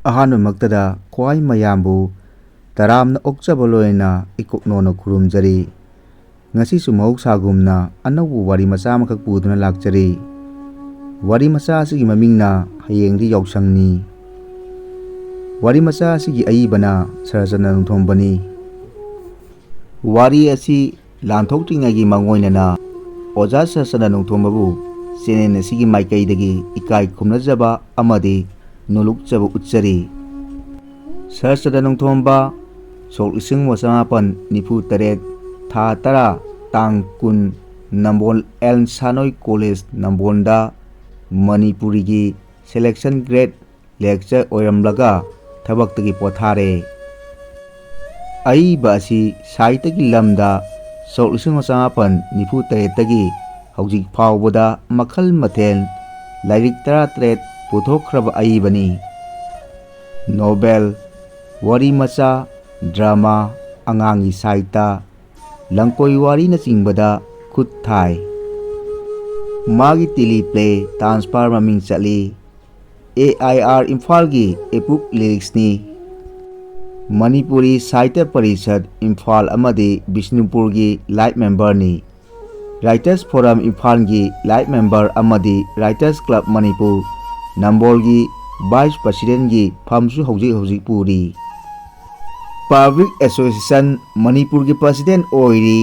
ꯑꯍꯥꯟꯕꯃꯛꯇꯗ ꯈ꯭ꯋꯥꯏ ꯃꯌꯥꯝꯕꯨ ꯇꯔꯥꯝꯅ ꯑꯣꯛꯆꯕ ꯂꯣꯏꯅ ꯏꯀꯣꯛꯅꯣꯅ ꯈꯨꯔꯨꯝꯖꯔꯤ꯫ ꯉꯁꯤꯁꯨ ꯃꯍꯧꯁꯥꯒꯨꯝꯅ ꯑꯅꯧꯕ ꯋꯥꯔꯤ ꯃꯆꯥ ꯑꯃꯈꯛ ꯄꯨꯗꯨꯅ ꯂꯥꯛꯆꯔꯤ꯫ ꯋꯥꯔꯤ ꯃꯆꯥ ꯑꯁꯤꯒꯤ ꯃꯃꯤꯡꯅ ꯍꯌꯦꯡꯗꯤ ꯌꯥꯎꯁꯪꯅꯤ꯫ ꯋꯥꯔꯤ ꯃꯆꯥ ꯑꯁꯤꯒꯤ ꯑꯏꯕꯅ ꯁꯔꯆꯟꯗ꯭ꯔ ꯅꯣꯡꯊꯣꯝꯕꯅꯤ꯫ ꯋꯥꯔꯤ ꯑꯁꯤ ꯂꯥꯟꯊꯣꯛꯇ꯭ꯔꯤꯉꯩꯒꯤ ꯃꯥꯡꯑꯣꯏꯅꯅ ꯑꯣꯖꯥ ꯁꯔꯆꯟꯗ꯭ꯔ ꯅꯣꯡꯊꯣꯝꯕꯕꯨ ꯆꯦꯅꯦꯜ ꯑꯁꯤꯒꯤ ꯃꯥꯏꯀꯩꯗꯒꯤ ꯏꯀꯥꯏ ꯈꯨꯝꯅꯖꯕ ꯑꯃꯗꯤ ꯅꯣꯜꯂꯨꯛꯆꯕ ꯎꯠꯆꯔꯤ꯫ ꯁꯔꯆꯟꯗ꯭ꯔ ꯅꯣꯡꯊꯣꯝꯕ ꯁꯣꯛ 1994 ꯊꯥ 10 ꯇꯥꯡ 10 ꯅꯝꯕꯣꯜ ꯑꯦꯜ ꯁꯥꯅꯣꯏ ꯀꯣꯂꯦꯖ ꯅꯝꯕꯣꯜꯗ ꯃꯅꯤꯄꯨꯔꯤꯒꯤ ꯁꯦꯂꯦꯛꯁꯟ ꯒ꯭ꯔꯦꯗ ꯂꯦꯛꯆꯔ ꯑꯣꯏꯔꯝꯂꯒ ꯊꯕꯛꯇꯒꯤ ꯄꯣꯊꯥꯔꯦ꯫ ꯑꯏꯕ ꯑꯁꯤ ꯁꯥꯍꯤꯇ꯭ꯌꯒꯤ ꯂꯝꯗ ꯁꯣꯛ 1994ꯗꯒꯤ ꯍꯧꯖꯤꯛ ꯐꯥꯎꯕꯗ ꯃꯈꯜ ꯃꯊꯦꯜ ꯂꯥꯏꯔꯤꯛ 18 ꯄꯨꯊꯣꯛꯈ꯭ꯔꯕ ꯑꯏꯕꯅꯤ꯫ ꯅꯣꯚꯦꯜ, ꯋꯥꯔꯤ ꯃꯆꯥ, ꯗ꯭ꯔꯃꯥ, ꯑꯉꯥꯡꯒꯤ ꯁꯥꯍꯤꯇ꯭ꯌ, ꯂꯝꯀꯣꯏ ꯋꯥꯔꯤꯅꯆꯤꯡꯕꯗ ꯈꯨꯠ ꯊꯥꯏ꯫ ꯃꯥꯒꯤ ꯇꯦꯂꯤꯄ꯭ꯂꯦ ꯇ꯭ꯔꯥꯟꯁꯐꯔ ꯃꯃꯤꯡ ꯆꯠꯂꯤ꯫ AIR ꯏꯝꯐꯥꯜꯒꯤ ꯑꯦꯄ꯭ꯔꯨꯞ ꯂꯤꯔꯤꯛꯁꯅꯤ꯫ ꯃꯅꯤꯄꯨꯔꯤ ꯁꯥꯍꯤꯇ꯭ꯌ ꯄꯔꯤꯁꯗ ꯏꯝꯐꯥꯜ ꯑꯃꯗꯤ ꯕꯤꯁꯅꯨꯄꯨꯔꯒꯤ ꯂꯥꯏꯐ ꯃꯦꯝꯕꯔꯅꯤ꯫ ꯔꯥꯏꯇꯔꯁ ꯐꯣꯔꯝ ꯏꯝꯐꯥꯜꯒꯤ ꯂꯥꯏꯐ ꯃꯦꯝꯕꯔ ꯑꯃꯗꯤ ꯔꯥꯏꯇꯔꯁ ꯀ꯭ꯂꯕ ꯃꯅꯤꯄꯨꯔ ꯅꯝꯕꯣꯜꯒꯤ ꯚꯥꯏꯁ ꯄ꯭ꯔꯁꯤꯗꯦꯟꯠꯒꯤ ꯐꯝꯁꯨ ꯍꯧꯖꯤꯛ ꯄꯨꯔꯤ꯫ ꯄꯕ꯭ꯂꯤꯛ ꯑꯦꯁꯣꯁꯤꯑꯦꯁꯟ ꯃꯅꯤꯄꯨꯔꯒꯤ ꯄ꯭ꯔꯁꯤꯗꯦꯟꯠ ꯑꯣꯏꯔꯤ꯫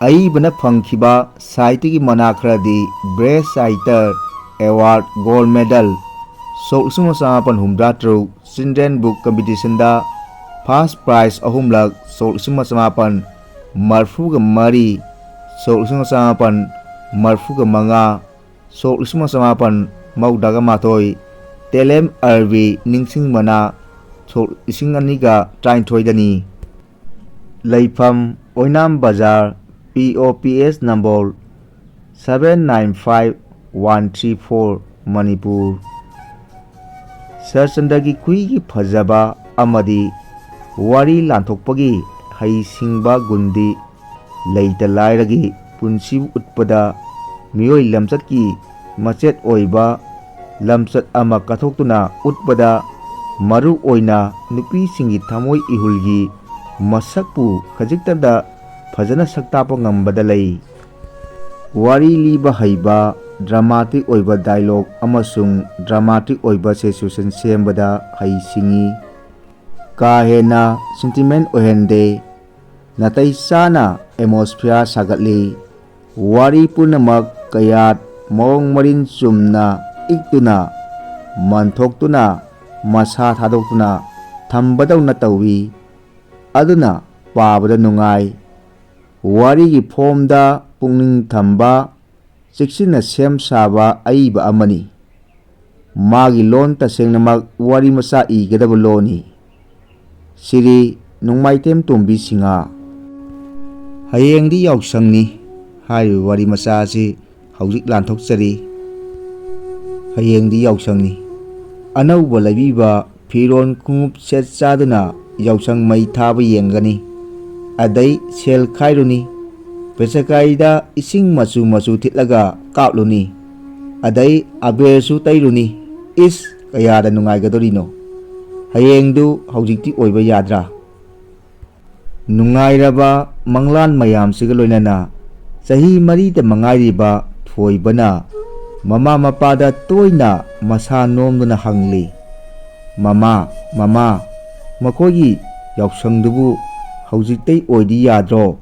ꯑꯏꯕꯅ ꯐꯪꯈꯤꯕ ꯁꯥꯍꯤꯇ꯭ꯌꯒꯤ ꯃꯅꯥ ꯈꯔꯗꯤ best writer award gold medal, ꯁꯣꯛ 1963 ꯆꯤꯜꯗ꯭ꯔꯦꯟ ꯕꯨꯛ ꯀꯝꯄꯤꯇꯤꯁꯟꯗ ꯐꯥꯔꯁꯠ ꯄ꯭ꯔꯥꯏꯖ 3ꯂꯛ, ꯁꯣꯛ 1944, ꯁꯣꯛ 1945, ꯁꯣꯛ 1991, ꯇꯦꯂꯦꯝ ꯑꯔꯕꯤ ꯅꯤꯡꯁꯤꯡꯕꯅ ꯁꯣꯛ 2013ꯗꯅꯤ꯫ ꯂꯩꯐꯝ ꯑꯣꯏꯅꯥꯝ ꯕꯖꯥꯔ, PO PS ꯅꯝꯕꯣꯜ 795134 ꯃꯅꯤꯄꯨꯔ꯫ ꯁꯔꯆꯟꯗ꯭ꯔꯒꯤ ꯈꯨꯏꯒꯤ ꯐꯖꯕ ꯑꯃꯗꯤ ꯋꯥꯔꯤ ꯂꯥꯟꯊꯣꯛꯄꯒꯤ ꯍꯩꯁꯤꯡꯕ ꯒꯨꯟꯗꯤ ꯂꯩꯇ ꯂꯥꯏꯔꯒꯤ ꯄꯨꯟꯁꯤꯕꯨ ꯎꯠꯄꯗ ꯃꯤꯑꯣꯏ ꯂꯝꯆꯠꯀꯤ ꯃꯆꯦꯠ ꯑꯣꯏꯕ ꯂꯝꯆꯠ ꯑꯃ ꯀꯠꯊꯣꯛꯇꯨꯅ ꯎꯠꯄꯗ, ꯃꯔꯨ ꯑꯣꯏꯅ ꯅꯨꯄꯤꯁꯤꯡꯒꯤ ꯊꯃꯣꯏ ꯏꯍꯨꯜꯒꯤ ꯃꯁꯛꯄꯨ ꯈꯖꯤꯛꯇꯗ ꯐꯖꯅ ꯁꯛꯇꯥꯛꯄ ꯉꯝꯕꯗ ꯂꯩ꯫ ꯋꯥꯔꯤ ꯂꯤꯕ ꯍꯩꯕ, ꯗ꯭ꯔꯃꯥꯇꯤꯛ ꯑꯣꯏꯕ ꯗꯥꯏꯂꯣꯒ ꯑꯃꯁꯨꯡ ꯗ꯭ꯔꯃꯥꯇꯤꯛ ꯑꯣꯏꯕ ꯁꯤꯆꯨꯌꯦꯁꯟ ꯁꯦꯝꯕꯗ ꯍꯩ-ꯁꯤꯡꯉꯤ꯫ ꯀꯥ ꯍꯦꯟꯅ ꯁꯦꯟꯇꯤꯃꯦꯟꯠ ꯑꯣꯏꯍꯟꯗꯦ, ꯅꯥꯇꯩ ꯆꯥꯅ ꯑꯦꯠꯃꯣꯁꯐꯤꯌꯔ ꯁꯥꯒꯠꯂꯤ꯫ ꯋꯥꯔꯤ ꯄꯨꯝꯅꯃꯛ ꯀꯌꯥꯠ ꯃꯑꯣꯡ ꯃꯔꯤꯟ ꯆꯨꯝꯅ ꯏꯛꯇꯨꯅ, ꯃꯟꯊꯣꯛꯇꯨꯅ, ꯃꯁꯥ ꯊꯥꯗꯣꯛꯇꯨꯅ ꯊꯝꯕꯗꯧꯅ ꯇꯧꯏ꯫ ꯑꯗꯨꯅ ꯄꯥꯕꯗ ꯅꯨꯡꯉꯥꯏ꯫ ꯋꯥꯔꯤꯒꯤ ꯐꯣꯔꯝꯗ ꯄꯨꯛꯅꯤꯡ ꯊꯝꯕ, ꯆꯦꯛꯁꯤꯟꯅ ꯁꯦꯝ ꯁꯥꯕ ꯑꯏꯕ ꯑꯃꯅꯤ꯫ ꯃꯥꯒꯤ ꯂꯣꯟ ꯇꯁꯦꯡꯅꯃꯛ ꯋꯥꯔꯤ ꯃꯆꯥ ꯏꯒꯗꯕ ꯂꯣꯟꯅꯤ꯫ ꯁꯤꯔꯤ ꯅꯣꯡꯃꯥꯏꯊꯦꯝ ꯇꯣꯝꯕꯤ ꯁꯤꯡꯍ꯫ ꯍꯌꯦꯡꯗꯤ ꯌꯥꯎꯁꯪꯅꯤ ꯍꯥꯏꯔꯤꯕ ꯋꯥꯔꯤ ꯃꯆꯥ ꯑꯁꯤ ꯍꯧꯖꯤꯛ ꯂꯥꯟꯊꯣꯛꯆꯔꯤ꯫ ꯍꯌꯦꯡꯗꯤ ꯌꯥꯎꯁꯪꯅꯤ꯫ ꯑꯅꯧꯕ ꯂꯩꯕꯤꯕ ꯐꯤꯔꯣꯟ ꯈꯣꯡꯎꯞ ꯁꯦꯠ ꯆꯥꯗꯨꯅ ꯌꯥꯎꯁꯪ ꯃꯩ ꯊꯥꯕ ꯌꯦꯡꯒꯅꯤ꯫ ꯑꯗꯩ ꯁꯦꯜ ꯈꯥꯏꯔꯨꯅꯤ꯫ ꯄꯦꯆꯀꯥꯔꯤꯗ ꯏꯁꯤꯡ ꯃꯆꯨ ꯃꯆꯨ ꯊꯤꯠꯂꯒ ꯀꯥꯞꯂꯨꯅꯤ꯫ ꯑꯗꯩ ꯑꯕꯦꯔꯁꯨ ꯇꯩꯔꯨꯅꯤ꯫ ꯏꯁ ꯀꯌꯥꯗ ꯅꯨꯡꯉꯥꯏꯒꯗꯣꯔꯤꯅꯣ! ꯍꯌꯦꯡꯗꯨ ꯍꯧꯖꯤꯛꯇꯤ ꯑꯣꯏꯕ ꯌꯥꯗ꯭ꯔꯥ? ꯅꯨꯡꯉꯥꯏꯔꯕ ꯃꯪꯂꯥꯟ ꯃꯌꯥꯝꯁꯤꯒ ꯂꯣꯏꯅꯅ ꯆꯍꯤ 4ꯇ ꯃꯉꯥꯏꯔꯤꯕ ꯊꯣꯏꯕꯅ ꯃꯃꯥ ꯃꯄꯥꯗ ꯇꯣꯏꯅ ꯃꯁꯥ ꯅꯣꯝꯗꯨꯅ ꯍꯪꯂꯤ, "ꯃꯃꯥ, ꯃꯃꯥ, ꯃꯈꯣꯏꯒꯤ ꯌꯥꯎꯁꯪꯗꯨꯕꯨ ꯍꯧꯖꯤꯛꯇꯩ ꯑꯣꯏꯗꯤ ꯌꯥꯗ꯭ꯔꯣ?"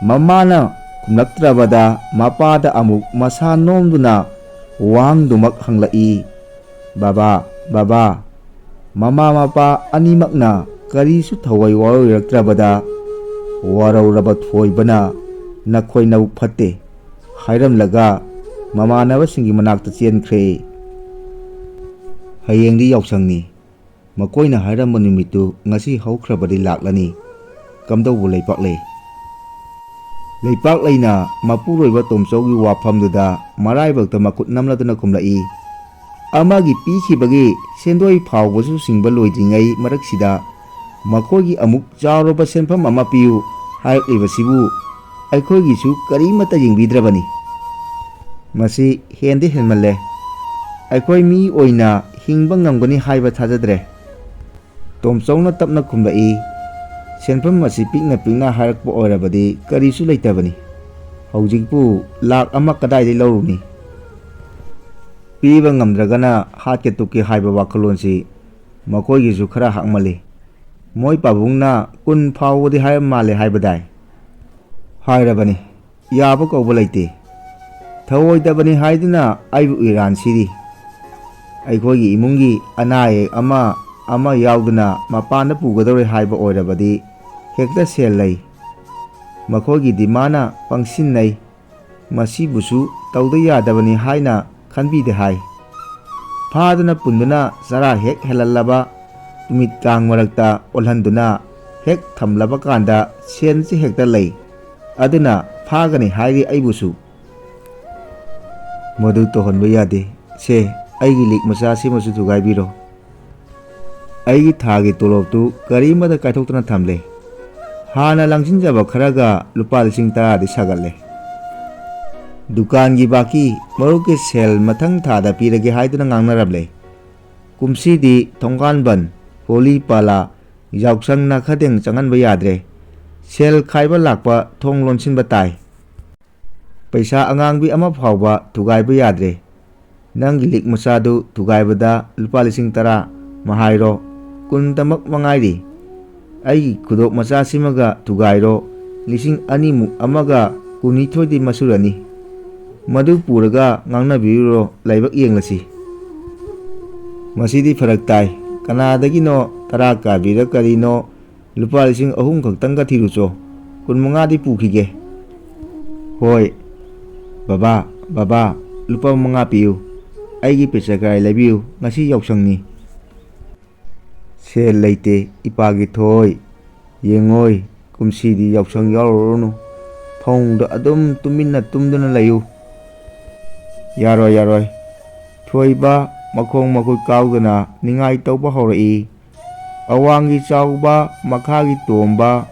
ꯃꯃꯥꯅ ꯈꯨꯝꯂꯛꯇ꯭ꯔꯕꯗ ꯃꯄꯥꯗ ꯑꯃꯨꯛ ꯃꯁꯥ ꯅꯣꯝꯗꯨꯅ ꯋꯥꯍꯪꯗꯨꯃꯛ ꯍꯪꯂꯛꯏ, "ꯕꯥꯕꯥ, ꯕꯥꯕꯥ." ꯃꯃꯥ ꯃꯄꯥ ꯑꯅꯤꯃꯛꯅ ꯀꯔꯤꯁꯨ ꯊꯋꯥꯏ ꯋꯥꯔꯣꯏꯔꯛꯇ꯭ꯔꯕꯗ ꯋꯥꯔꯧꯔꯕ ꯊꯣꯏꯕꯅ "ꯅꯈꯣꯏ ꯅꯕꯨꯛ ꯐꯠꯇꯦ" ꯍꯥꯏꯔꯝꯂꯒ ꯃꯃꯥꯟꯅꯕꯁꯤꯡꯒꯤ ꯃꯅꯥꯛꯇ ꯆꯦꯟꯈ꯭ꯔꯦ꯫ ꯍꯌꯦꯡꯗꯤ ꯌꯥꯎꯁꯪꯅꯤ꯫ ꯃꯈꯣꯏꯅ ꯍꯥꯏꯔꯝꯕ ꯅꯨꯃꯤꯠꯇꯨ ꯉꯁꯤ ꯍꯧꯈ꯭ꯔꯕꯗꯤ ꯂꯥꯛꯂꯅꯤ꯫ ꯀꯝꯗꯧꯕ ꯂꯩꯄꯥꯛ ꯂꯩ? ꯂꯩꯄꯥꯛ ꯂꯩꯅ ꯃꯄꯨꯔꯣꯏꯕ ꯇꯣꯝꯆꯧꯒꯤ ꯋꯥꯐꯝꯗꯨꯗ ꯃꯔꯥꯏꯕꯛꯇ ꯃꯈꯨꯠ ꯅꯝꯂꯗꯨꯅ ꯈꯨꯝꯂꯛꯏ, "ꯑꯃꯒꯤ ꯄꯤꯈꯤꯕꯒꯤ ꯁꯦꯟꯗꯣꯏ ꯐꯥꯎꯕꯁꯨ ꯁꯤꯡꯕ ꯂꯣꯏꯗ꯭ꯔꯤꯉꯩ ꯃꯔꯛꯁꯤꯗ ꯃꯈꯣꯏꯒꯤ ꯑꯃꯨꯛ ꯆꯥꯎꯔꯕ ꯁꯦꯟꯐꯝ ꯑꯃ ꯄꯤꯌꯨ ꯍꯥꯏꯔꯛꯂꯤꯕꯁꯤꯕꯨ ꯑꯩꯈꯣꯏꯒꯤꯁꯨ ꯀꯔꯤꯃꯠꯇ ꯌꯦꯡꯕꯤꯗ꯭ꯔꯕꯅꯤ꯫ ꯃꯁꯤ ꯍꯦꯟꯗꯤ ꯍꯦꯟꯃꯜꯂꯦ꯫ ꯑꯩꯈꯣꯏ ꯃꯤ ꯑꯣꯏꯅ hingba ngamgani haiba thajadre. Tomchowna tapna khumlai, senfam asi pikna pikna harakpa oirabadi karisu leitabani. Hojikpu lak ama kadai lauruni. Piba ngamdragana hatke tuki haiba wakalonsi makoigisu khara hakmali. Moi pabungna kun phawdi hai male haibadai. Hairabani yaba kauba leite. Thawoidabani haiduna aibu iran siri. Aikogi imungi anaye ama yauduna mapana pugadore haiba oirabadi hekta sel lei. Makogi dimana pangsin nei. Masibusu tauda yadabani haina khanbide hai. Phaduna punduna sara hek helalaba tumit kang marakta olhanduna hek thamlaba kanda sensi hekta lei. Aduna phagani hairi aibusu. Modu tohonba yade. Se aigi lik macha simasu thugaibiro. Aigi thagi toloptu karimada kaithoktana thamle. Hana langsinjaba kharaga lupa 10,000 di sagalle. Dukan gi baki maruke sel mathang thada pirage haiduna ngangnarable. Kumsi di thongkan ban holi pala yauksang na khadeng changanba yadre. Sel khaiba lakpa thong lonsinba tai. Paisa angangbi ama phawba thugaiba yadre. Nangi lik masadu thugaibada lupa 10,000 mahairo kun tamak mangairi. Aigi kudok macha simaga thugairo 2,000 muk amaga 12 di masurani. Madu puraga ngangnabiro laibak yenglasi. Masidi farak tai. Kanadagino 10 kabira karino lupa 3,000 khaktangga thirucho 15 di pukhige. Hoi baba lupa 5 piu. Aigi pesa kai labiu ngasi yausangni. Sel leite ipagi thoi. Yengoi kumsidi yausang yauronu. Phongda adum tuminna tumduna layu. Yaroi. Thoiba makhong makoi kaudana ningai tauba horai. Awangi chauba makhagi tomba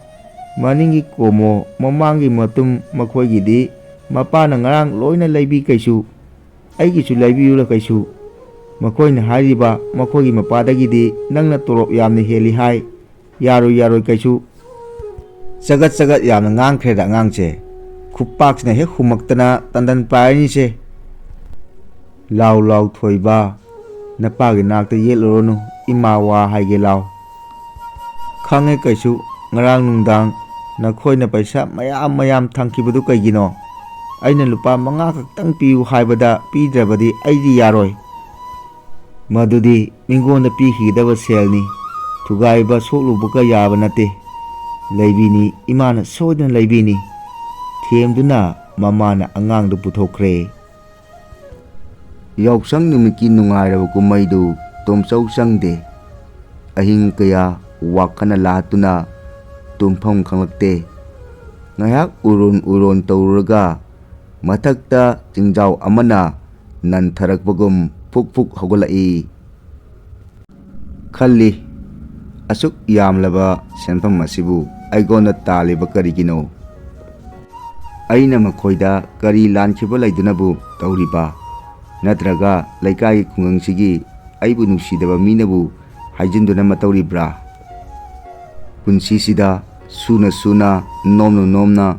maningi komo mamangi matum makhoigidi mapana ngarang loina laibi kaisu. Aigisu laibiyula kaisu. Makoina hariba makogi mapadagidi nangna torop yamna heli hai. Yaroi kaisu. Sagat yamna ngangkreda ngangche. Khupaksina hek humaktana tandan paini se. Lau thoiba napagi nakta yelorono imawa haige lau. Khange kaisu ngarang nungdang nakhoina paisa mayam thangkibadu kaigino. Aina lupa 5 kaktang piu haibada pidrabadi aidi yaroi. Madudi mingonda pikhidaba selni. Thugaiba soklubuka yaba nate. Laibini imana soidana laibini. Themduna mamana angangdu puthokre. Yausang numiki nungairaba kumaidu tomchau sangde. Ahing kaya wakana lahatuna tumpham khanglakte. Ngayak uron tauraga mathakta chingjau amana nantharakpagum phuk hogolai. Khalli asuk yamlaba senfam masibu aigona taliba karigino. Aina makhoida kari lankhiba laidunabu tauriba. Natraga laikai khungangsigi aibu nungsidaba minabu haijinduna matauribra. Punsisida suna nomna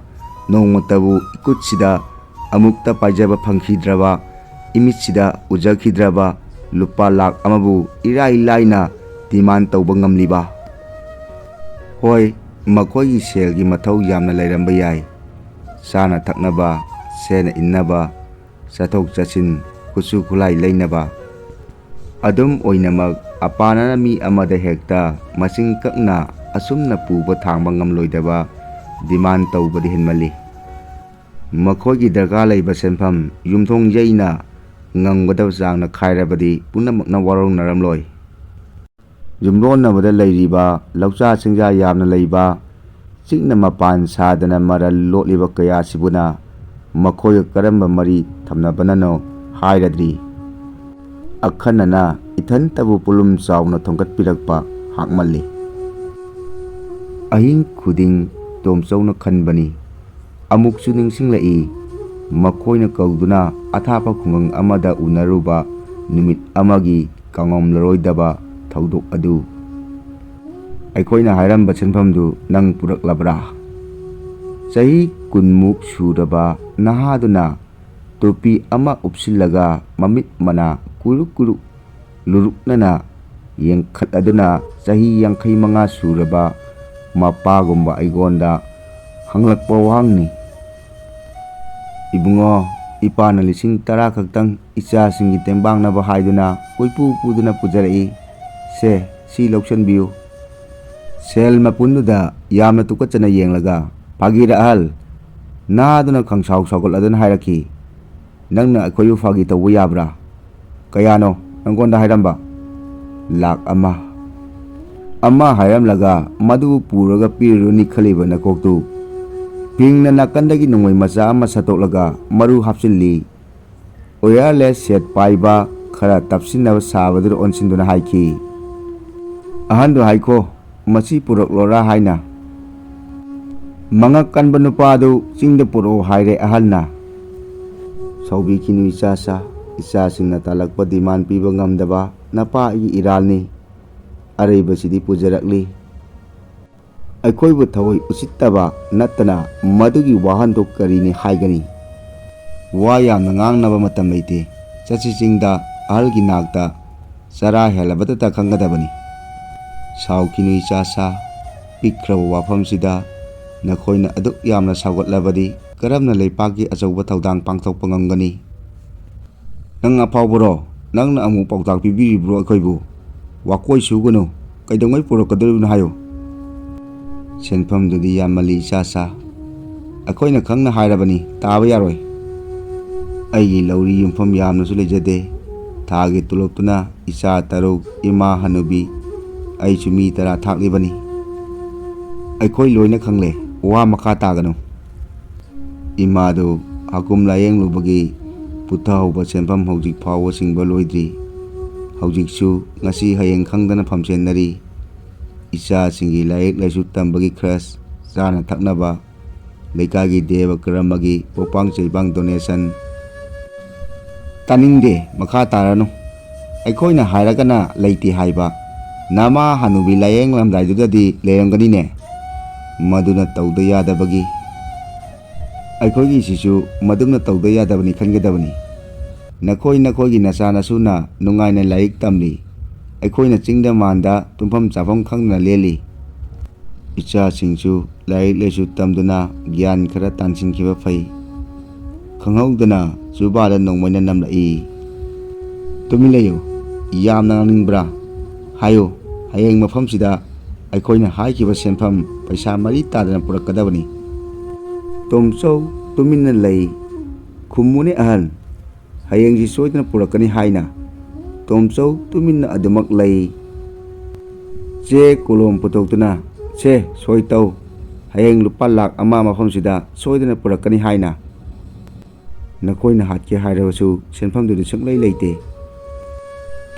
nongmatabu ikutsida amukta paijaba phangkhidraba imitsida ujakhidraba lupa lakh amabu irai laina demand tauba ngamliba. Hoi makoigi selgi mathau yamna lairamba yai. Sana thaknaba sena innaba sathok chachin kusu khulai leinaba. Adum oinamak apanana mi amada hekta masing kakna asumna puba thangba ngamloidaba demand taubadi henmali. Makoigi darga laiba senfam yumthong yaina ngamgadab jangna khairabadi punamakna warong naramloi. Yumlonnabada lairiba laucha singja yamna laiba chikna mapan sadana maral lotliba kaya sibuna makoy karamba mari thamnabanano hairadri. Akhanana ithan tabu pulum chawna thongkat pirakpa hakmalli. Ahing khuding tomchawna khanbani. Amuksu ningsinglai makoyna kauduna athapa khungang amada unaruba numit amagi ꯀꯥꯎꯉꯝꯂꯔꯣꯏꯗꯕ ꯊꯧꯗꯣꯛ ꯑꯗꯨ ꯑꯩꯈꯣꯏꯅ ꯍꯥꯏꯔꯝꯕ ꯁꯦꯟꯐꯝꯗꯨ ꯅꯪ ꯄꯨꯔꯛꯂꯕ꯭ꯔꯥ? ꯆꯍꯤ 10ꯃꯨꯛ ꯁꯨꯔꯕ ꯅꯍꯥꯗꯨꯅ ꯇꯨꯄꯤ ꯑꯃ ꯎꯞꯁꯤꯜꯂꯒ ꯃꯃꯤꯠ ꯃꯅꯥ ꯀꯨꯔꯨꯛ ꯀꯨꯔꯨꯛ ꯂꯨꯔꯨꯛꯅꯅ ꯌꯦꯡꯈꯠꯂꯗꯨꯅ ꯆꯍꯤ 55 ꯁꯨꯔꯕ ꯃꯄꯥꯒꯨꯝꯕ ꯑꯩꯉꯣꯟꯗ ꯍꯪꯂꯛꯄ ꯋꯥꯍꯪꯅꯤ꯫ ꯏꯕꯨꯡꯉꯣ, ꯏꯄꯥꯅ 10,000 ꯈꯛꯇꯪ ꯏꯆꯥꯁꯤꯡꯒꯤ ꯇꯦꯡꯕꯥꯡꯅꯕ ꯍꯥꯏꯗꯨꯅ ꯀꯣꯏꯄꯨ ꯄꯨꯗꯨꯅ ꯄꯨꯖꯔꯛꯏ꯫ ꯁꯦ, ꯁꯤ ꯂꯧꯁꯟꯕꯤꯌꯨ꯫ ꯁꯦꯜ ꯃꯄꯨꯟꯗꯨꯗ ꯌꯥꯝꯅ ꯇꯨꯀꯠꯆꯅ ꯌꯦꯡꯂꯒ, ꯐꯥꯒꯤꯔ ꯑꯍꯜ? ꯅꯍꯥꯗꯨꯅ ꯈꯪꯁꯥꯎ ꯁꯥꯎꯒꯠꯂꯗꯨꯅ ꯍꯥꯏꯔꯛꯈꯤ꯫ ꯅꯪꯅ ꯑꯩꯈꯣꯏꯕꯨ ꯐꯥꯒꯤ ꯇꯧꯕ ꯌꯥꯕ꯭ꯔꯥ? ꯀꯌꯥꯅꯣ ꯅꯪꯉꯣꯟꯗ ꯍꯥꯏꯔꯝꯕ? 1,00,000 ꯑꯃ ꯍꯥꯏꯔꯝꯂꯒ ꯃꯗꯨ ꯄꯨꯔꯒ ꯄꯤꯔꯨꯔꯅꯤ ꯈꯜꯂꯤꯕ ꯅꯀꯣꯛꯇꯨ ꯄꯤꯡꯅ ꯅꯥꯀꯟꯗꯒꯤ ꯅꯣꯡꯃꯩ ꯃꯆꯥ ꯑꯃ ꯁꯠꯇꯣꯛꯂꯒ ꯃꯔꯨ ꯍꯥꯞꯆꯤꯜꯂꯤ꯫ ꯑꯣꯌꯔꯂꯦꯁ ꯁꯦꯠ ꯄꯥꯏꯕ ꯈꯔ ꯇꯞꯁꯤꯟꯅꯕ ꯁꯥꯕꯗꯨꯗ ꯑꯣꯟꯁꯤꯟꯗꯨꯅ ꯍꯥꯏꯈꯤ, ꯑꯍꯟꯗꯨ ꯍꯥꯏꯈꯣ, ꯃꯁꯤ ꯄꯨꯔꯛꯂꯣꯔꯥ ꯍꯥꯏꯅ꯫ ꯃꯉꯛ ꯀꯟꯕ ꯅꯨꯄꯥꯗꯨ ꯆꯤꯡꯗ ꯄꯨꯔꯛꯑꯣ ꯍꯥꯏꯔꯦ ꯑꯍꯜꯅ꯫ ꯁꯥꯎꯕꯤꯈꯤꯅꯨ ꯏꯆꯥꯁꯥ, ꯏꯆꯥꯁꯤꯡꯅ ꯇꯥꯜꯂꯛꯄ ꯗꯤꯃꯥꯟ ꯄꯤꯕ ꯉꯝꯗꯕ ꯅꯄꯥ ꯑꯩꯒꯤ ꯏꯔꯥꯜꯅꯤ꯫ ꯑꯔꯩꯕꯁꯤꯗꯤ ꯄꯨꯖꯔꯛꯂꯤ꯫ ꯑꯩꯈꯣꯏꯕꯨ ꯊꯑꯣꯏ ꯎꯁꯤꯠꯇꯕ ꯅꯠꯇꯅ ꯃꯗꯨꯒꯤ ꯋꯥꯍꯟꯊꯣꯛ ꯀꯔꯤꯅꯤ ꯍꯥꯏꯒꯅꯤ? ꯋꯥ ꯌꯥꯝꯅ ꯉꯥꯡꯅꯕ ꯃꯇꯝ ꯂꯩꯇꯦ꯫ ꯆꯠꯁꯤ ꯆꯤꯡꯗ, ꯑꯍꯜꯒꯤ ꯅꯥꯛꯇ ꯆꯔꯥ ꯍꯦꯜꯂꯕꯇ ꯈꯪꯒꯗꯕꯅꯤ꯫ ꯁꯥꯎꯈꯤꯅꯨ ꯏꯆꯥꯁꯥ, ꯄꯤꯛꯈ꯭ꯔꯕ ꯋꯥꯐꯝꯁꯤꯗ ꯅꯈꯣꯏꯅ ꯑꯗꯨꯛ ꯌꯥꯝꯅ ꯁꯥꯎꯒꯠꯂꯕꯗꯤ ꯀꯔꯝꯅ ꯂꯩꯄꯥꯛꯀꯤ ꯑꯆꯧꯕ ꯊꯧꯗꯥꯡ ꯄꯥꯡꯊꯣꯛꯄ ꯉꯝꯒꯅꯤ? ꯅꯪ ꯑꯐꯥꯎꯕꯔꯣ? ꯅꯪꯅ ꯑꯃꯨꯛ ꯄꯥꯎꯇꯥꯛ ꯄꯤꯕꯤꯔꯤꯕ꯭ꯔꯣ ꯑꯩꯈꯣꯏꯕꯨ? ꯋꯥꯀꯣꯏ ꯁꯨꯒꯅꯨ꯫ ꯀꯩꯗꯧꯉꯩ ꯄꯨꯔꯛꯀꯗꯧꯔꯤꯕꯅꯣ ꯍꯥꯏꯌꯨ꯫ ꯁꯦꯟꯐꯝꯗꯨꯗꯤ ꯌꯥꯝꯃꯜꯂꯤ ꯏꯆꯥꯁꯥ, ꯑꯩꯈꯣꯏꯅ ꯈꯪꯅ ꯍꯥꯏꯔꯕꯅꯤ, ꯇꯥꯕ ꯌꯥꯔꯣꯏ꯫ ꯑꯩꯒꯤ ꯂꯧꯔꯤ ꯌꯨꯝꯐꯝ ꯌꯥꯝꯅꯁꯨ ꯂꯩꯖꯗꯦ꯫ ꯊꯥꯒꯤ ꯇꯣꯂꯣꯞꯇꯨꯅ ꯏꯆꯥ 3, ꯏꯃꯥ ꯍꯅꯨꯕꯤ, ꯑꯩꯁꯨ ꯃꯤ 10 ꯊꯥꯛꯂꯤꯕꯅꯤ꯫ ꯑꯩꯈꯣꯏ ꯂꯣꯏꯅ ꯈꯪꯂꯦ, ꯋꯥ ꯃꯈꯥ ꯇꯥꯒꯅꯨ꯫ ꯏꯃꯥꯗꯨ ꯍꯀꯨꯝ ꯂꯥꯌꯦꯡꯂꯨꯕꯒꯤ ꯄꯨꯊꯍꯧꯕ ꯁꯦꯟꯐꯝ ꯍꯧꯖꯤꯛ ꯐꯥꯎꯕ ꯁꯤꯡꯕ ꯂꯣꯏꯗ꯭ꯔꯤ꯫ ꯍꯧꯖꯤꯛꯁꯨ ꯉꯁꯤ ꯍꯌꯦꯡ ꯈꯪꯗꯅ ꯐꯝꯁꯦꯟꯅꯔꯤ꯫ ꯏꯆꯥꯁꯤꯡꯒꯤ ꯂꯥꯏꯔꯤꯛ ꯂꯥꯏꯁꯨ ꯇꯝꯕꯒꯤ ꯈ꯭ꯔꯁ, ꯆꯥꯅ ꯊꯛꯅꯕ, ꯂꯩꯀꯥꯏꯒꯤ ꯗꯦꯕ ꯀꯔꯃꯒꯤ ꯄꯣꯛꯄꯥꯡ ꯆꯩꯕꯥꯡ ꯗꯣꯅꯦꯁꯟ꯫ ꯇꯥꯅꯤꯡꯗꯦ, ꯃꯈꯥ ꯇꯥꯔꯅꯨ꯫ ꯑꯩꯈꯣꯏꯅ ꯍꯥꯏꯔꯒꯅ ꯂꯩꯇꯦ ꯍꯥꯏꯕ, ꯅꯃꯥ ꯍꯅꯨꯕꯤ ꯂꯥꯌꯦꯡꯂꯝꯗꯥꯏꯗꯨꯗꯗꯤ ꯂꯩꯔꯝꯒꯅꯤꯅꯦ꯫ ꯃꯗꯨꯅ ꯇꯧꯗ ꯌꯥꯗꯕꯒꯤ꯫ ꯑꯩꯈꯣꯏꯒꯤꯁꯤꯁꯨ ꯃꯗꯨꯅ ꯇꯧꯗ ꯌꯥꯗꯕꯅꯤ ꯈꯟꯒꯗꯕꯅꯤ꯫ ꯅꯈꯣꯏꯒꯤ ꯅꯆꯥ ꯅꯁꯨꯅ ꯅꯨꯡꯉꯥꯏꯅ ꯂꯥꯏꯔꯤꯛ ꯇꯝꯂꯤ, ꯑꯩꯈꯣꯏꯅ ꯆꯤꯡꯗ ꯃꯥꯟꯗ ꯇꯨꯝꯐꯝ ꯆꯥꯐꯝ ꯈꯪꯗꯅ ꯂꯦꯜꯂꯤ꯫ ꯏꯆꯥꯁꯤꯡꯁꯨ ꯂꯥꯏꯔꯤꯛ ꯂꯥꯏꯁꯨ ꯇꯝꯗꯨꯅ ꯒ꯭ꯌꯥꯟ ꯈꯔ ꯇꯥꯟꯁꯤꯟꯈꯤꯕ ꯐꯩ꯫ ꯈꯪꯍꯧꯗꯅ ꯖꯨꯕꯥꯗ ꯅꯣꯡꯃꯩꯅ ꯅꯝꯂꯛꯏ꯫ ꯇꯨꯃꯤꯟ ꯂꯩꯌꯨ꯫ ꯌꯥꯝꯅ ꯉꯥꯡꯅꯤꯡꯕ꯭ꯔꯥ? ꯍꯥꯏꯌꯨ꯫ ꯍꯌꯦꯡ ꯃꯐꯝꯁꯤꯗ ꯑꯩꯈꯣꯏꯅ ꯍꯥꯏꯈꯤꯕ ꯁꯦꯟꯐꯝ ꯄꯩꯁꯥ ꯃꯔꯤ ꯇꯥꯗꯅ ꯄꯨꯔꯛꯀꯗꯕꯅꯤ꯫ ꯇꯣꯝꯆꯧ ꯇꯨꯃꯤꯟꯅ ꯂꯩ꯫ ꯈꯨꯝꯃꯨꯅꯦ ꯑꯍꯜ, ꯍꯌꯦꯡꯁꯤ ꯁꯣꯏꯗꯅ ꯄꯨꯔꯛꯀꯅꯤ ꯍꯥꯏꯅ꯫ ꯇꯣꯝꯆꯧ ꯇꯨꯃꯤꯟꯅ ꯑꯗꯨꯃꯛ ꯂꯩ꯫ ꯆꯦ ꯀꯣꯂꯣꯝ ꯄꯨꯊꯣꯛꯇꯨꯅ, ꯁꯦ ꯁꯣꯏ ꯇꯧ, ꯍꯌꯦꯡ ꯂꯨꯄꯥ 1,00,000 ꯃꯐꯝꯁꯤꯗ ꯁꯣꯏꯗꯅ ꯄꯨꯔꯛꯀꯅꯤ ꯍꯥꯏꯅ꯫ ꯅꯈꯣꯏꯅ ꯍꯥꯠꯀꯦ ꯍꯥꯏꯔꯕꯁꯨ ꯁꯦꯟꯐꯝꯗꯨꯗꯤ ꯁꯨꯡꯂꯩ ꯂꯩꯇꯦ꯫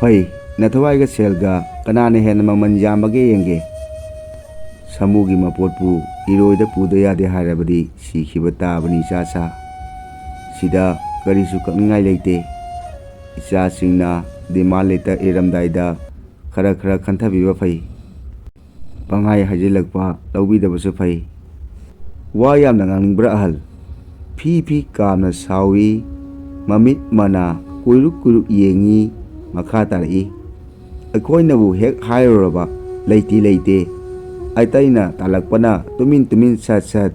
ꯐꯩ, ꯅꯊꯋꯥꯏꯒ ꯁꯦꯜꯒ ꯀꯅꯥꯅ ꯍꯦꯟꯅ ꯃꯃꯜ ꯌꯥꯝꯕꯒꯦ ꯌꯦꯡꯒꯦ꯫ ꯁꯥꯃꯨꯒꯤ ꯃꯄꯣꯠꯄꯨ ꯏꯔꯣꯏꯗ ꯄꯨꯗ ꯌꯥꯗꯦ ꯍꯥꯏꯔꯕꯗꯤ ꯁꯤꯈꯤꯕ ꯇꯥꯕꯅꯤ ꯏꯆꯥꯁꯥ꯫ ꯁꯤꯗ ꯀꯔꯤꯁꯨ ꯀꯛꯅꯤꯡꯉꯥꯏ ꯂꯩꯇꯦ꯫ ꯏꯆꯥꯁꯤꯡꯅ ꯗꯤꯃꯥꯟ ꯂꯦꯇꯔ ꯏꯔꯝꯗꯥꯏꯗ ꯈꯔ ꯈꯟꯊꯕꯤꯕ ꯐꯩ꯫ ꯄꯪꯍꯥꯏ ꯍꯥꯏꯖꯤꯜꯂꯛꯄ ꯂꯧꯕꯤꯗꯕꯁꯨ ꯐꯩ꯫ ꯋꯥ ꯌꯥꯝꯅ ꯉꯥꯡꯅꯤꯡꯕ꯭ꯔꯥ ꯑꯍꯜ? ꯐꯤ ꯐꯤ ꯀꯥꯝꯅ ꯁꯥꯎꯏ꯫ ꯃꯃꯤꯠ ꯃꯅꯥ ꯀꯨꯏꯔꯨꯛ ꯀꯨꯏꯔꯨꯛ ꯌꯦꯡꯏ꯫ ꯃꯈꯥ ꯇꯥꯔꯛꯏ, ꯑꯩꯈꯣꯏꯅꯕꯨ ꯍꯦꯛ ꯍꯥꯏꯔꯨꯔꯕ ꯂꯩꯇꯦ, ꯑꯇꯩꯅ ꯇꯥꯜꯂꯛꯄꯅ ꯇꯨꯃꯤꯟ ꯁꯠ ꯁꯠ,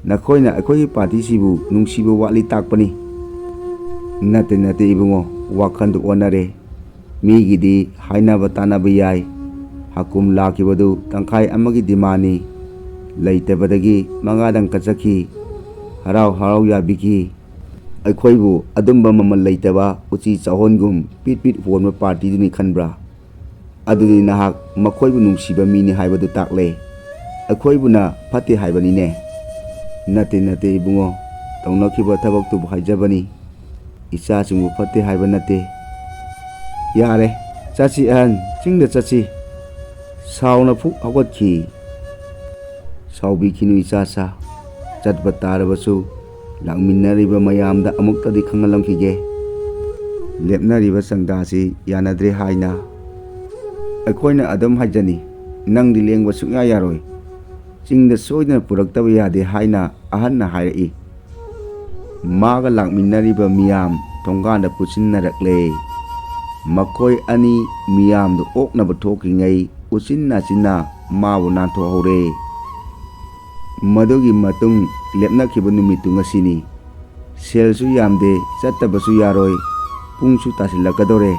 ꯅꯈꯣꯏꯅ ꯑꯩꯈꯣꯏꯒꯤ ꯄꯥꯔꯇꯤꯁꯤꯕꯨ ꯅꯨꯡꯁꯤꯕ ꯋꯥꯠꯂꯤ ꯇꯥꯛꯄꯅꯤ꯫ ꯅꯠꯇꯦ ꯏꯕꯨꯡꯉꯣ, ꯋꯥꯈꯟꯗꯨ ꯑꯣꯟꯅꯔꯦ꯫ ꯃꯤꯒꯤꯗꯤ ꯍꯥꯏꯅꯕ ꯇꯥꯅꯕ ꯌꯥꯏ꯫ ꯍꯀꯨꯝ ꯂꯥꯛꯈꯤꯕꯗꯨ ꯇꯪꯈꯥꯏ ꯑꯃꯒꯤ ꯗꯤꯃꯥꯟꯅꯤ꯫ ꯂꯩꯇꯕꯗꯒꯤ 5ꯗꯪ ꯀꯠꯆꯈꯤ꯫ ꯍꯔꯥꯎ ꯌꯥꯕꯤꯈꯤ꯫ ꯑꯩꯈꯣꯏꯕꯨ ꯑꯗꯨꯝꯕ ꯃꯃꯜ ꯂꯩꯇꯕ ꯎꯆꯤ ꯆꯥꯍꯣꯟꯒꯨꯝ ꯄꯤꯠ ꯍꯣꯟꯕ ꯄꯥꯔꯇꯤꯗꯨꯅꯤ ꯈꯟꯕ꯭ꯔꯥ? ꯑꯗꯨꯗꯤ ꯅꯍꯥꯛ ꯃꯈꯣꯏꯕꯨ ꯅꯨꯡꯁꯤꯕ ꯃꯤꯅꯤ ꯍꯥꯏꯕꯗꯨ ꯇꯥꯛꯂꯦ꯫ ꯑꯩꯈꯣꯏꯕꯨꯅ ꯐꯠꯇꯦ ꯍꯥꯏꯕꯅꯤꯅꯦ? ꯅꯠꯇꯦ ꯏꯕꯨꯡꯉꯣ, ꯇꯧꯅꯈꯤꯕ ꯊꯕꯛꯇꯨꯕꯨ ꯍꯥꯏꯖꯕꯅꯤ꯫ ꯏꯆꯥꯁꯤꯡꯕꯨ ꯐꯠꯇꯦ ꯍꯥꯏꯕ ꯅꯠꯇꯦ꯫ ꯌꯥꯔꯦ, ꯆꯠꯁꯤ ꯑꯍꯟ, ꯆꯤꯡꯗ ꯆꯠꯁꯤ꯫ ꯁꯥꯎꯅ ꯐꯨꯛ ꯍꯧꯒꯠꯈꯤ꯫ ꯁꯥꯎꯕꯤꯈꯤꯅꯨ ꯏꯆꯥꯁꯥ, ꯆꯠꯄ ꯇꯥꯔꯕꯁꯨ ꯂꯥꯛꯃꯤꯟꯅꯔꯤꯕ ꯃꯌꯥꯝꯗ ꯑꯃꯨꯛꯇꯗꯤ ꯈꯪꯍꯜꯂꯝꯈꯤꯒꯦ꯫ ꯂꯦꯞꯅꯔꯤꯕ ꯆꯪꯗꯥꯁꯤ ꯌꯥꯅꯗ꯭ꯔꯦ ꯍꯥꯏꯅ ꯑꯩꯈꯣꯏꯅ ꯑꯗꯨꯝ ꯍꯥꯏꯖꯅꯤ, ꯅꯪꯗꯤ ꯂꯦꯡꯕ ꯁꯨꯡꯌꯥ ꯌꯥꯔꯣꯏ, ꯆꯤꯡꯗ ꯁꯣꯏꯗꯅ ꯄꯨꯔꯛꯇꯕ ꯌꯥꯗꯦ ꯍꯥꯏꯅ ꯑꯍꯟꯅ ꯍꯥꯏꯔꯛꯏ꯫ ꯃꯥꯒ ꯂꯥꯛꯃꯤꯟꯅꯔꯤꯕ ꯃꯤꯌꯥꯝ ꯊꯣꯡꯒꯥꯟꯗ ꯄꯨꯟꯁꯤꯟꯅꯔꯛꯂꯦ꯫ ꯃꯈꯣꯏ ꯑꯅꯤ ꯃꯤꯌꯥꯝꯗꯨ ꯑꯣꯛꯅꯕ ꯊꯣꯛꯈ꯭ꯔꯤꯉꯩ ꯎꯆꯤꯟ ꯅꯥꯆꯤꯟꯅ ꯃꯥꯕꯨ ꯅꯥꯟꯊꯣꯛꯍꯧꯔꯦ꯫ ꯃꯗꯨꯒꯤ ꯃꯇꯨꯡ ꯂꯦꯞꯅꯈꯤꯕ ꯅꯨꯃꯤꯠꯇꯨ ꯉꯁꯤꯅꯤ꯫ ꯁꯦꯜꯁꯨ ꯌꯥꯝꯗꯦ, ꯆꯠꯇꯕꯁꯨ ꯌꯥꯔꯣꯏ, ꯄꯨꯡꯁꯨ ꯇꯥꯁꯤꯜꯂꯛꯀꯗꯣꯔꯦ꯫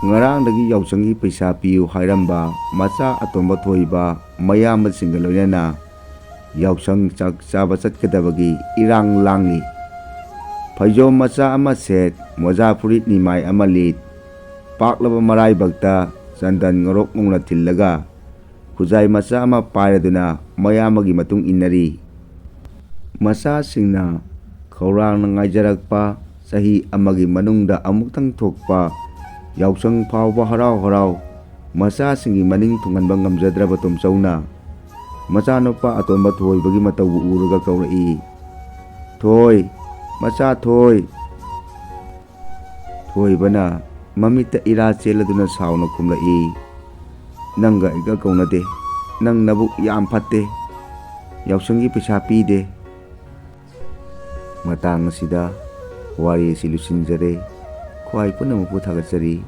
ꯉꯔꯥꯡꯗꯒꯤ ꯌꯥꯎꯁꯪꯒꯤ ꯄꯩꯁꯥ ꯄꯤꯌꯨ ꯍꯥꯏꯔꯝꯕ ꯃꯆꯥ ꯑꯇꯣꯝꯕ ꯊꯣꯏꯕ ꯃꯌꯥꯝꯕꯁꯤꯡꯒ ꯂꯣꯏꯅꯅ ꯌꯥꯎꯁꯪ ꯆꯥꯛ ꯆꯥꯕ ꯆꯠꯀꯗꯕꯒꯤ ꯏꯔꯥꯡ ꯂꯥꯡꯂꯤ꯫ ꯐꯩꯖꯣꯝ ꯃꯆꯥ ꯑꯃ ꯁꯦꯠ, ꯃꯣꯖꯥ ꯐꯨꯔꯤꯠ ꯅꯤꯃꯥꯏ ꯑꯃ ꯂꯤꯠ, ꯄꯥꯛꯂꯕ ꯃꯔꯥꯏꯕꯛꯇ ꯆꯟꯗꯟ ꯉꯣꯔꯣꯛ ꯉꯧꯅ ꯊꯤꯜꯂꯒ ꯈꯨꯖꯥꯏ ꯃꯆꯥ ꯑꯃ ꯄꯥꯏꯔꯗꯨꯅ ꯃꯌꯥꯝꯕꯒꯤ ꯃꯇꯨꯡ ꯏꯟꯅꯔꯤ꯫ ꯃꯆꯥꯁꯤꯡꯅ ꯈꯧꯔꯥꯡꯅ ꯉꯥꯏꯖꯔꯛꯄ ꯆꯍꯤ ꯑꯃꯒꯤ ꯃꯅꯨꯡꯗ ꯑꯃꯨꯛꯇꯪ ꯊꯣꯛꯄ ꯌꯥꯎꯁꯪ ꯐꯥꯎꯕ ꯍꯔꯥꯎ ꯍꯔꯥꯎ ꯃꯆꯥꯁꯤꯡꯒꯤ ꯃꯅꯤꯡ ꯊꯨꯡꯍꯟꯕ ꯉꯝꯖꯗ꯭ꯔꯕ ꯇꯣꯝꯆꯧꯅ ꯃꯆꯥꯅꯨꯄꯥ ꯑꯇꯣꯟꯕ ꯊꯣꯏꯕꯒꯤ ꯃꯇꯧꯕꯨ ꯎꯔꯒ ꯀꯧꯔꯛꯏ꯫ "ꯊꯣꯏ, ꯃꯆꯥ ꯊꯣꯏ!" ꯊꯣꯏꯕꯅ ꯃꯃꯤꯠꯇ ꯏꯔꯥ ꯆꯦꯜꯂꯗꯨꯅ ꯁꯥꯎꯅ ꯈꯨꯝꯂꯛꯏ, "ꯅꯪꯒ ꯑꯩꯒ ꯀꯧꯅꯗꯦ, ꯅꯪ ꯅꯕꯨꯛ ꯌꯥꯝ ꯐꯠꯇꯦ, ꯌꯥꯎꯁꯪꯒꯤ ꯄꯩꯁꯥ ꯄꯤꯗꯦ." ꯃꯇꯥꯡ ꯑꯁꯤꯗ ꯋꯥꯔꯤ ꯑꯁꯤ ꯂꯣꯏꯁꯤꯟꯖꯔꯦ꯫ ꯈ꯭ꯋꯥꯏ ꯄꯨꯝꯅꯃꯛꯄꯨ ꯊꯥꯒꯠꯆꯔꯤ꯫